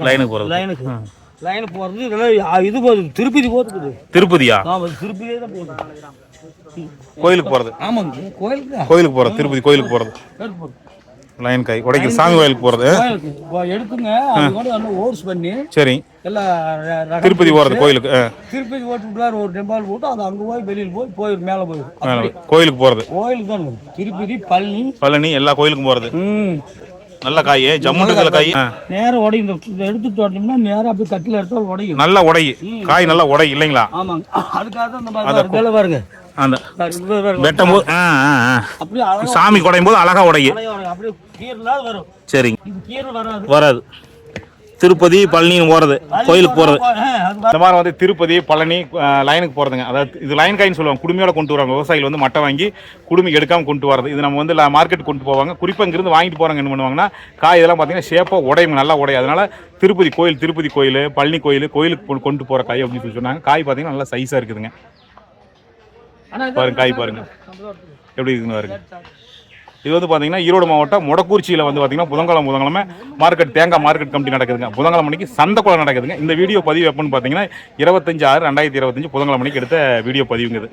லைனுக்கு போறது. லைன் போறது இதெல்லாம் இது போகுது திருப்பதி போகுது. திருப்பதியா? திருப்பதியே தான் போகுது. கோயிலுக்கு போறது. ஆமாங்க, கோயிலுக்கு போறது. திருப்பதி கோயிலுக்கு போறது. லைன் காய் உடைக்க சாமி கோயிலுக்கு போறது. எடுத்துங்க அது ஓர்ஸ் பண்ணி சரி எல்லாம் திருப்பதி போறது. கோயிலுக்கு திருப்பதி ஓட்டு ஒரு டெம்பால் போட்டு அது அங்க போய் வெளியில் போய் மேல போய் கோயிலுக்கு போறது. கோயிலுக்கு தான் திருப்பதி பழனி எல்லா கோயிலுக்கும் போறது. நல்ல காய் ஜம்முல காய் நேரம் உடையும். எடுத்து தோட்டோம்னா நேரம் அப்படியே கட்டில எடுத்தா உடையும். நல்லா உடையும் காய், நல்லா உடை இல்லைங்களா? ஆமாங்க, அதுக்காக தான் பாருங்க அந்த வெட்டும் போது அப்படியே சாமி குடையும் போது அழகா உடையும். அப்படியே கீரலாது வரும். சரிங்க, இது கீரல் வராது. திருப்பதி பழனி போறது, கோயிலுக்கு போறது. இந்த மாதிரி வந்து திருப்பதி பழனி லைனுக்கு போறதுங்க. அதாவது இது லைன் காயின்னு சொல்லுவாங்க. குடுமையோட கொண்டு வருவாங்க. விவசாயிகள் வந்து மட்டை வாங்கி குடுமி எடுக்காம கொண்டு வரது. இது நம்ம வந்து மார்க்கெட் கொண்டு போவாங்க. குறிப்பாக இங்கிருந்து வாங்கிட்டு போறாங்க. என்ன பண்ணுவாங்கன்னா காய் இதெல்லாம் பார்த்தீங்கன்னா ஷேப்பாக உடையும், நல்லா உடையும். அதனால திருப்பதி கோயில் பழனி கோயிலுக்கு கொண்டு போற காய் அப்படின்னு சொல்லி சொன்னாங்க. காய் பார்த்தீங்கன்னா நல்லா சைஸா இருக்குதுங்க. பாருங்க காய் பாருங்க எப்படி இருக்குன்னு பாருங்க. இது வந்து பார்த்தீங்கன்னா ஈரோடு மாவட்டம் மொடக்கூர்ச்சியில் வந்து பார்த்தீங்கன்னா புதன்கிழமை மார்க்கெட் தேங்காய் மார்க்கெட் கமிட்டி நடக்குதுங்க. புதன்கிழமை மணிக்கு சந்தைக்குள்ள நடக்குதுங்க. இந்த வீடியோ பதிவு எப்போன்னு பார்த்தீங்கன்னா 25/6/2025 புதன்கிழமை மணிக்கு எடுத்த வீடியோ பதிவுங்க இது.